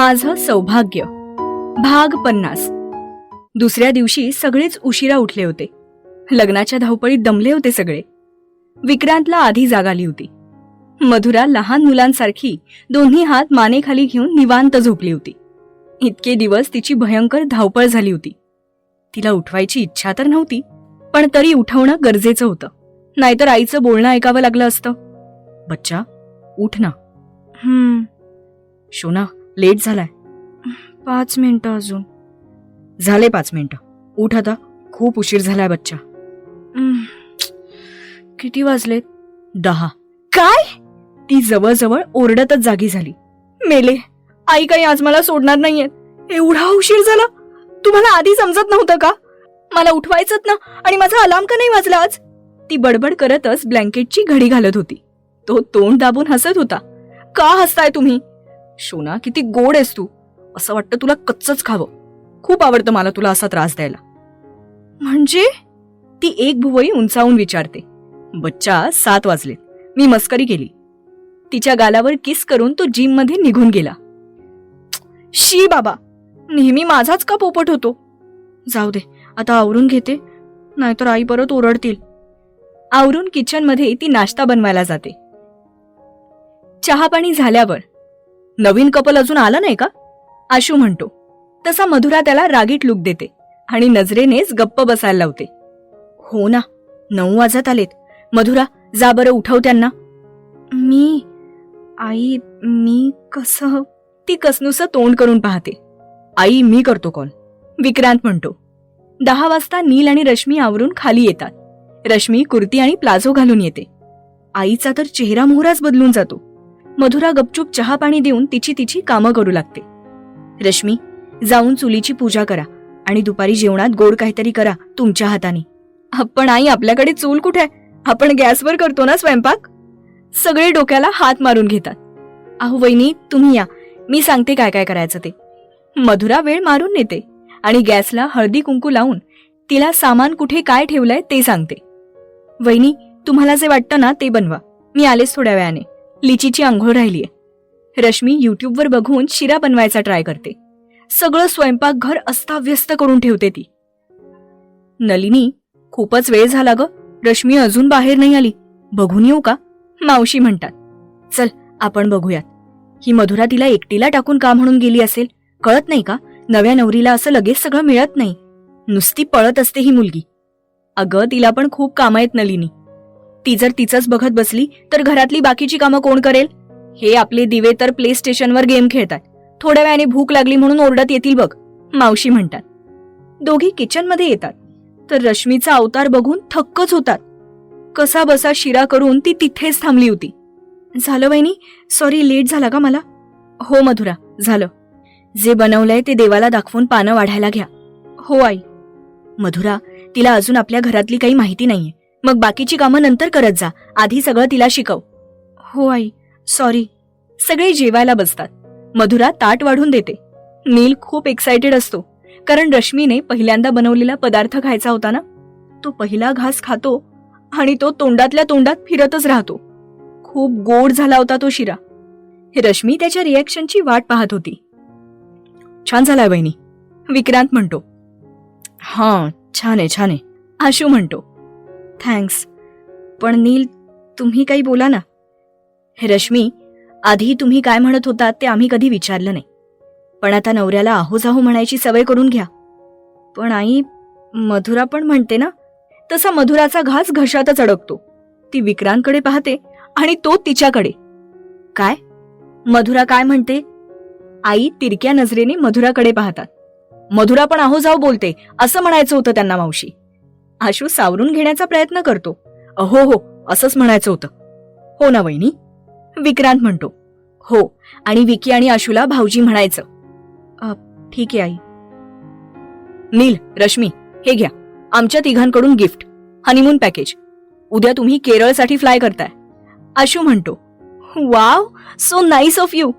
माझं सौभाग्य भाग 50। दुसऱ्या दिवशी सगळेच उशिरा उठले होते. लग्नाच्या धावपळीत दमले होते सगळे. विक्रांतला आधी जाग आली होती. मधुरा लहान मुलांसारखी दोन्ही हात मानेखाली घेऊन निवांत झोपली होती. इतके दिवस तिची भयंकर धावपळ झाली होती. तिला उठवायची इच्छा तर नव्हती, पण तरी उठवणं गरजेचं होतं, नाहीतर आईचं बोलणं ऐकावं लागलं असतं. बच्चा उठ ना. शोना लेट झालाय. 5 मिनिटं अजून. झाले 5 मिनिटं. उठ आता, खूप उशीर झालाय बच्चा. किती वाजलेत? 10. काय? ती जवळजवळ ओरडतच जागी झाली. मेले, आई काही आज मला सोडणार नाहीये. एवढा उशीर झाला? तुम्हाला आधी समजत नव्हतं का? मला उठवायचंच ना, आणि माझा अलार्म का नाही वाजला आज? ती बडबड करतच ब्लँकेटची घडी घालत होती. तो तोंड दाबून हसत होता. का हसताय तुम्ही? शोना किती गोड आहेस तू. असं वाटतं तुला कच्चच खावं. खूप आवडतं मला तुला असा त्रास द्यायला. म्हणजे? ती एक भुवई उंचावून विचारते. बच्चा 7 वाजले. मी मस्करी केली. तिच्या गालावर किस करून तो जिम मध्ये निघून गेला. शी बाबा, नेहमी माझाच का पोपट होतो. जाऊ दे, आता आवरून घेते, नाहीतर आई परत ओरडतील. आवरून किचन मध्ये ती नाश्ता बनवायला जाते. चहा पाणी झाल्यावर, नवीन कपल अजून आलं नाही का? आशू म्हणतो. तसा मधुरा त्याला रागीट लुक देते आणि नजरेनेच गप्प बसायला लावते. हो ना, 9 वाजत आलेत. मधुरा जा बरं, उठव त्यांना. आई मी कसं? ती कसनुसं तोंड करून पाहते. आई मी करतो कॉल, विक्रांत म्हणतो. 10 वाजता नील आणि रश्मी आवरून खाली येतात. रश्मी कुर्ती आणि प्लाझो घालून येते. आईचा तर चेहरा मोहराच बदलून जातो. मधुरा गपचूप चहा पाणी देऊन तिची कामं करू लागते. रश्मी जाऊन चुलीची पूजा करा आणि दुपारी जेवणात गोड काहीतरी करा तुमच्या हाताने. पण आई आपल्याकडे चूल कुठे? आपण गॅसवर करतो ना स्वयंपाक. सगळे डोक्याला हात मारून घेतात. अहो वहिनी तुम्ही या, मी सांगते काय काय करायचं ते. मधुरा वेळ मारून नेते आणि गॅसला हळदी कुंकू लावून तिला सामान कुठे काय ठेवलंय ते सांगते. वहिनी तुम्हाला जे वाटतं ना ते बनवा, मी आलेच थोड्या वेळाने. लिचीची आंघोळ राहिलीय. रश्मी युट्यूबवर बघून शिरा बनवायचा ट्राय करते. सगळं स्वयंपाकघर अस्ताव्यस्त करून ठेवते ती. नलिनी खूपच वेळ झाला ग, रश्मी अजून बाहेर नाही आली, बघून येऊ का? मावशी म्हणतात. चल आपण बघूयात. ही मधुरा तिला एकटीला टाकून का म्हणून गेली असेल? कळत नाही का, नव्या नवरीला असं लगेच सगळं मिळत नाही. नुसती पळत असते ही मुलगी. अगं तिला पण खूप कामं आहेत नलिनी. ती जर तिचंच बघत बसली तर घरातली बाकीची कामं कोण करेल? हे आपले दिवे तर प्ले स्टेशनवर गेम खेळतात. थोड्या वेळाने भूक लागली म्हणून ओरडत येतील बघ, मावशी म्हणतात. दोघी किचनमध्ये येतात तर रश्मीचा अवतार बघून थक्कच होतात. कसा बसा शिरा करून ती तिथेच थांबली होती. झालं वहिनी, सॉरी लेट झाला का मला? हो मधुरा झालं. जे बनवलंय ते देवाला दाखवून पानं वाढायला घ्या. हो आई. मधुरा तिला अजून आपल्या घरातली काही माहिती नाहीये, मग बाकीची कामं नंतर करत जा, आधी सगळं तिला शिकव. हो आई, सॉरी. सगळे जेवायला बसतात. मधुरा ताट वाढून देते. नील खूप एक्सायटेड असतो, कारण रश्मीने पहिल्यांदा बनवलेला पदार्थ खायचा होता ना. तो पहिला घास खातो आणि तो तोंडातल्या तोंडात फिरतच राहतो. खूप गोड झाला होता तो शिरा. रश्मी त्याच्या रिॲक्शनची वाट पाहत होती. छान झालाय बहिणी, विक्रांत म्हणतो. हा छान आहे छान आहे, आशू म्हणतो. थँक्स, पण नील तुम्ही काही बोला ना. रश्मी आधी तुम्ही काय म्हणत होता ते आम्ही कधी विचारलं नाही, पण आता नवऱ्याला आहोजाहो म्हणायची सवय करून घ्या. पण आई मधुरा पण म्हणते ना. तसा मधुराचा घास घशातच अडकतो. ती विक्रांतकडे पाहते आणि तो तिच्याकडे. काय? मधुरा काय म्हणते? आई तिरक्या नजरेने मधुराकडे पाहतात. मधुरा पण आहोजाहो बोलते असं म्हणायचं होतं त्यांना मावशी. आशू सावरून घेण्याचा प्रयत्न करतो. हो हो असंच म्हणायचं होतं. हो ना वहिनी, विक्रांत म्हणतो. हो, आणि विकी आणि आशूला भाऊजी म्हणायचं. ठीक आहे आई. नील रश्मी हे घ्या, आमच्या तिघांकडून गिफ्ट, हनीमून पॅकेज. उद्या तुम्ही केरळसाठी फ्लाय करताय, आशू म्हणतो. Wow, so nice of you.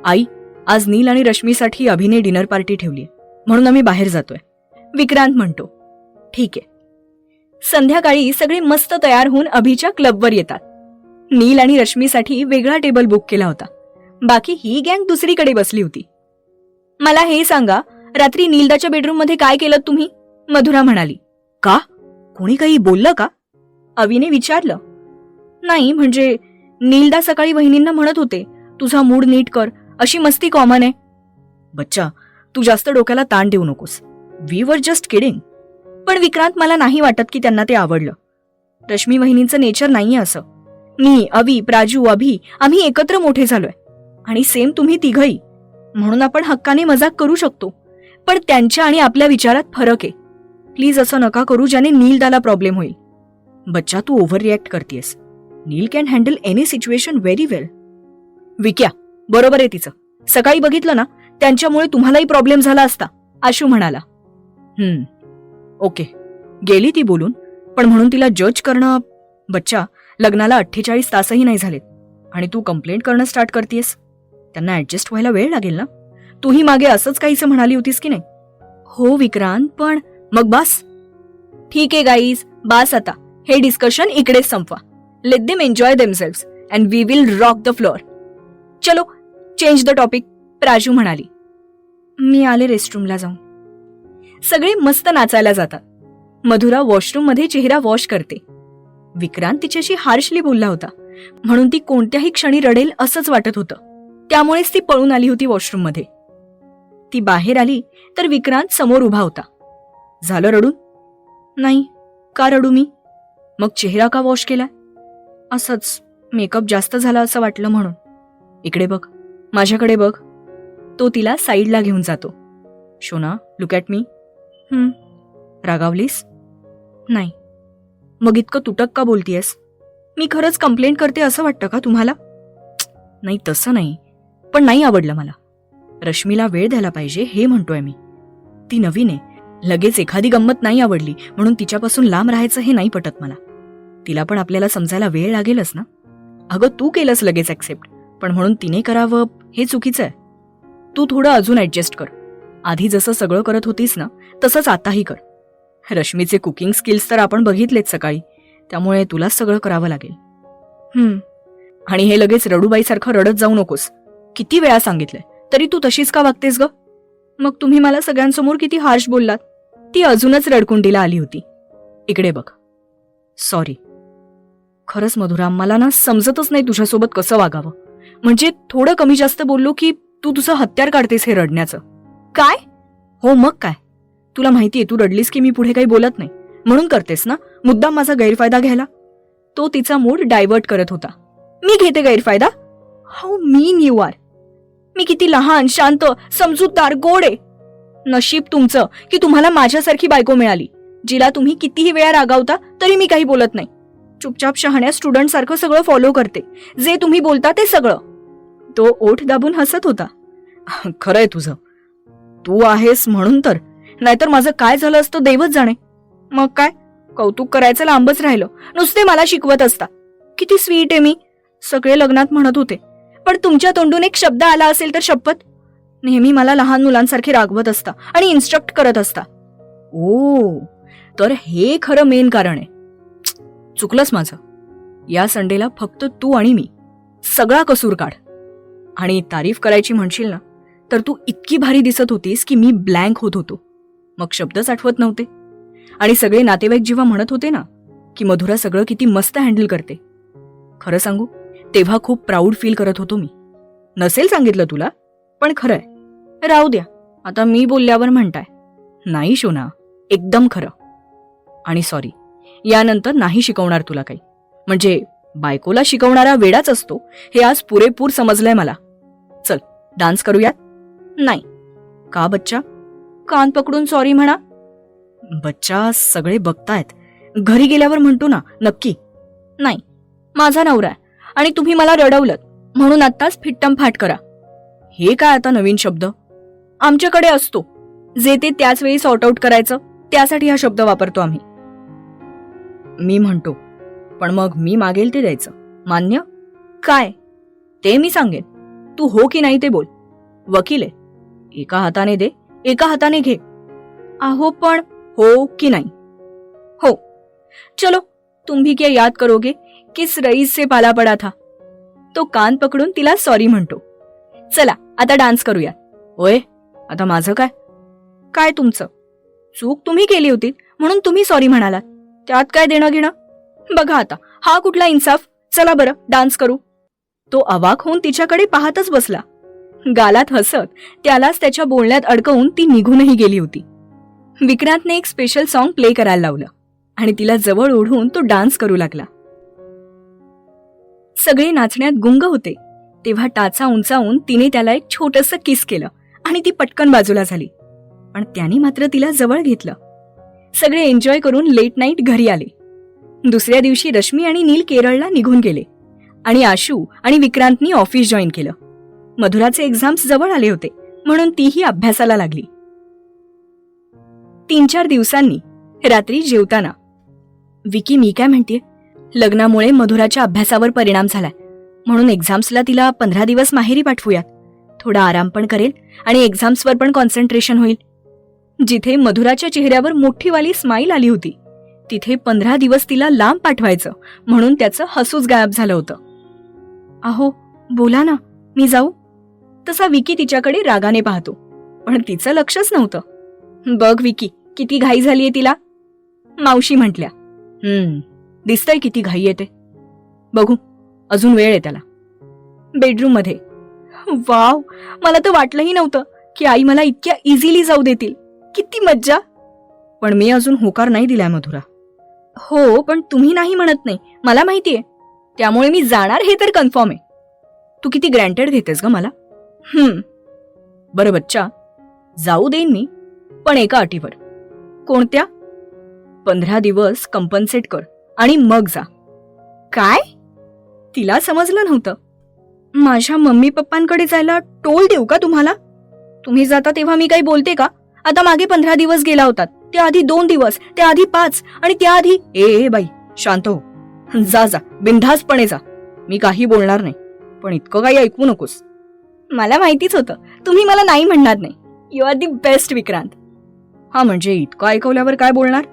आई आज नील आणि रश्मीसाठी अभिने डिनर पार्टी ठेवली, म्हणून आम्ही बाहेर जातोय, विक्रांत म्हणतो. ठीक आहे. संध्याकाळी सगळे मस्त तयार होऊन अभिच्या क्लबवर येतात. नील आणि रश्मीसाठी वेगळा टेबल बुक केला होता. बाकी ही गँग दुसरीकडे बसली होती. मला हे सांगा, रात्री नीलदाच्या बेडरूम मध्ये काय केलं तुम्ही? मधुरा म्हणाली. का? कोणी काही बोललं का? अवीने विचारलं. नाही म्हणजे नीलदा सकाळी वहिनींना म्हणत होते, तुझा मूड नीट कर, अशी मस्ती कॉमन आहे. बच्चा, तू जास्त डोक्याला ताण देऊ नकोस. We were just kidding. पण विक्रांत, मला नाही वाटत की त्यांना ते आवडलं. रश्मी वहिनींचं नेचर नाहीये असं. मी, अवी, प्राजू, अभि आम्ही एकत्र मोठे झालोय आणि सेम तुम्ही तिघही, म्हणून आपण हक्काने मजाक करू शकतो. पण त्यांच्या आणि आपल्या विचारात फरक आहे. प्लीज असं नका करू ज्याने नीलदाला प्रॉब्लेम होईल. बच्चा, तू ओव्हर रिॲक्ट करतेस. Neel can handle any situation very well. Vikya, बरोबर आहे तिचं. सकाळी बघितलं ना, त्यांच्यामुळे तुम्हालाही प्रॉब्लेम झाला असता, आशू म्हणाला. ओके, गेली ती बोलून, पण म्हणून तिला जज करणं. बच्चा, लग्नाला 48 तासही नाही झालेत आणि तू कंप्लेंट करणं स्टार्ट करतेस. त्यांना ऍडजस्ट व्हायला वेळ लागेल ना. तूही मागे असंच काहीसं म्हणाली होतीस की नाही? हो विक्रांत, पण मग बास. ठीक आहे गाईज, बास आता. हे डिस्कशन इकडेच संपवा. Let them enjoy themselves and we will rock the floor. चलो चेंज द टॉपिक, प्राजू म्हणाली. मी आले रेस्टरूमला जाऊन. सगळे मस्त नाचायला जातात. मधुरा वॉशरूम मध्ये चेहरा वॉश करते. विक्रांत तिच्याशी हार्शली बोलला होता, म्हणून ती कोणत्याही क्षणी रडेल असंच वाटत होतं. त्यामुळेच ती पळून आली होती वॉशरूम मध्ये. ती बाहेर आली तर विक्रांत समोर उभा होता. झालं रडून? नाही. का रडू मी? मग चेहरा का वॉश केलाय? असंच, मेकअप जास्त झाला असं वाटलं म्हणून. इकडे बघ, माझ्याकडे बघ. तो तिला साईडला घेऊन जातो. शोना, लुक ॲट मी. रागावलीस? नाही. मग इतकं तुटक का बोलतीयस? मी खरंच कंप्लेंट करते असं वाटतं का तुम्हाला? नाही, तसं नाही, पण नाही आवडलं मला. रश्मीला वेळ द्यायला पाहिजे हे म्हणतोय मी. ती नवीन आहे. लगेच एखादी गंमत नाही आवडली म्हणून तिच्यापासून लांब राहायचं हे नाही पटत मला. तिला पण आपल्याला समजायला वेळ लागेलच ना. अगं, तू केलंस लगेच ऍक्सेप्ट, पण म्हणून तिने करावं हे चुकीचं आहे. तू थोडं अजून ऍडजस्ट कर. आधी जसं सगळं करत होतीस ना, तसंच आताही कर. रश्मीचे कुकिंग स्किल्स तर आपण बघितलेत सकाळी, त्यामुळे तुलाच सगळं करावं लागेल. आणि हे लगेच रडूबाईसारखं रडत जाऊ नकोस. किती वेळा सांगितलंय, तरी तू तशीच का वागतेस ग? मग तुम्ही मला सगळ्यांसमोर किती हार्श बोललात. ती अजूनच रडकुंडीला आली होती. इकडे बघ. सॉरी. खरंच मधुरा, मला ना समजतच नाही तुझ्यासोबत कसं वागावं. म्हणजे थोडं कमी जास्त बोललो की तू तुझं हत्यार काढतेस हे रडण्याचं. काय? हो मग काय. तुला माहितीये तू रडलीस की मी पुढे काही बोलत नाही, म्हणून करतेस ना मुद्दाम माझा गैरफायदा घ्यायला. तो तिचा मूड डायव्हर्ट करत होता. मी घेते गैरफायदा? How mean you are. मी किती लहान, शांत, समजूतदार, गोड आहे. नशीब तुमचं की तुम्हाला माझ्यासारखी बायको मिळाली, जिला तुम्ही कितीही वेळा रागावता तरी मी काही बोलत नाही. चुपचाप शहाण्या स्टुडंट सारखं सगळं फॉलो करते, जे तुम्ही बोलता ते सगळं. तो ओठ दाबून हसत होता. खरंय तुझं, तू आहेस म्हणून तर, नाहीतर माझं काय झालं असतं देवच जाणे. मग काय, कौतुक करायचं लांबच राहिलं, नुसते मला शिकवत असता. किती स्वीट आहे मी, सगळे लग्नात म्हणत होते. पण तुमच्या तोंडून एक शब्द आला असेल तर शपथ, नेहमी मला लहान मुलांसारखे रागवत असता आणि इन्स्ट्रक्ट करत असता. ओ, तर हे खरं मेन कारण आहे. चुकलंच माझं. या संडेला फक्त तू आणि मी. सगळा कसूर काढ. आणि तारीफ करायची म्हणशील ना, तर तू इतकी भारी दिसत होतीस की मी ब्लँक होत होतो. मग शब्दच आठवत नव्हते. आणि सगळे नातेवाईक जेव्हा म्हणत होते ना की मधुरा सगळं किती मस्त हँडल करते, खरं सांगू तेव्हा खूप प्राऊड फील करत होतो मी. नसेल सांगितलं तुला, पण खरंय. राहू द्या, आता मी बोलल्यावर म्हणताय. नाही शोना, एकदम खरं. आणि सॉरी, यानंतर नाही शिकवणार तुला काही. म्हणजे बायकोला शिकवणारा वेडाच असतो हे आज पुरेपूर समजलंय मला. चल डान्स करूयात. नाही. का बच्चा? कान पकडून सॉरी म्हणा. बच्चा, सगळे बघतायत, घरी गेल्यावर म्हणतो ना नक्की. नाही, माझा नवरा आहे आणि तुम्ही मला रडवलं म्हणून आत्ताच फिट्टम फाट करा. हे काय आता नवीन शब्द? आमच्याकडे असतो, जे ते त्याच वेळी सॉर्ट आउट करायचं, त्यासाठी हा शब्द वापरतो आम्ही. मी म्हणतो, पण मग मी मागेल ते द्यायचं, मान्य? काय ते मी सांगेन, तू हो की नाही ते बोल. वकील आहे, एका हाताने दे, एका हाताने घे. आहो पण हो की नाही? हो. चलो, तुम भी क्या याद करोगे किस रईस से पाला पडा था. तो कान पकडून तिला सॉरी म्हणतो. चला आता डान्स करूया. ओय, आता माझं काय? काय तुमचं? चूक तुम्ही केली होती म्हणून तुम्ही सॉरी म्हणालात. त्यात काय देणं घेणं? बघा आता, हा कुठला इन्साफ? चला बरं डान्स करू. तो अवाक होऊन तिच्याकडे पाहतच बसला. गालात हसत त्यालाच त्याच्या बोलण्यात अडकवून ती निघूनही गेली होती. विक्रांतने एक स्पेशल सॉन्ग प्ले करायला लावलं आणि तिला जवळ ओढून तो डान्स करू लागला. सगळे नाचण्यात गुंग होते तेव्हा टाचा उंचावून तिने त्याला एक छोटंसं किस केलं आणि ती पटकन बाजूला झाली. पण त्याने मात्र तिला जवळ घेतलं. सगळे एन्जॉय करून लेट नाईट घरी आले. दुसऱ्या दिवशी रश्मी आणि नील केरळला निघून गेले आणि आशू आणि विक्रांतनी ऑफिस जॉईन केलं. मधुराचे एक्झाम्स जवळ आले होते म्हणून तीही अभ्यासाला लागली. 3-4 दिवसांनी रात्री जेवताना, विकी मी काय म्हणतेय, लग्नामुळे मधुराच्या अभ्यासावर परिणाम झालाय म्हणून एक्झाम्सला तिला 15 दिवस माहेरी पाठवूयात. थोडा आराम पण करेल आणि एक्झाम्सवर पण कॉन्सन्ट्रेशन होईल. जिथे मधुराच्या चेहऱ्यावर मोठीवाली स्माईल आली होती तिथे 15 दिवस तिला लांब पाठवायचं म्हणून त्याचं हसूच गायब झालं होतं. अहो बोला ना, मी जाऊ? तसा विकी तिच्याकडे रागाने पाहतो पण तिचं लक्षच नव्हतं. बघ विकी, किती घाई झालीये तिला. मावशी म्हटल्या, दिसतंय किती घाई येते. बघू, अजून वेळ आहे त्याला. बेडरूम मध्ये, वाव, मला तर वाटलंही नव्हतं की आई मला इतक्या इझिली जाऊ देतील. किती मज्जा. पण मी अजून होकार नाही दिलाय मधुरा. हो, पण तुम्ही नाही म्हणत नाही, मला माहितीये. त्यामुळे मी जाणार हे तर कन्फर्म आहे. तू किती ग्रँटेड घेतेस ग मला. बरं बच्चा, जाऊ देईन मी, पण एका अटीवर. कोणत्या? 15 दिवस कंपन्सेट कर आणि मग जा. काय? तिला समजलं नव्हतं. माझ्या मम्मी पप्पांकडे जायला टोल देऊ का तुम्हाला? तुम्ही जाता तेव्हा मी काही बोलते का? आता मागे 15 दिवस गेला होतात, त्याआधी 2 दिवस, त्याआधी 5 आणि त्याआधी. ए बाई, शांत हो. जा जा, बिनधास्तपणे जा. मी काही बोलणार नाही, पण इतकं काही ऐकू नकोस. मला माहितीच होतं तुम्ही मला नाही म्हणणार नाही. You are the best Vikrant. हा म्हणजे इतकं ऐकवल्यावर काय बोलणार?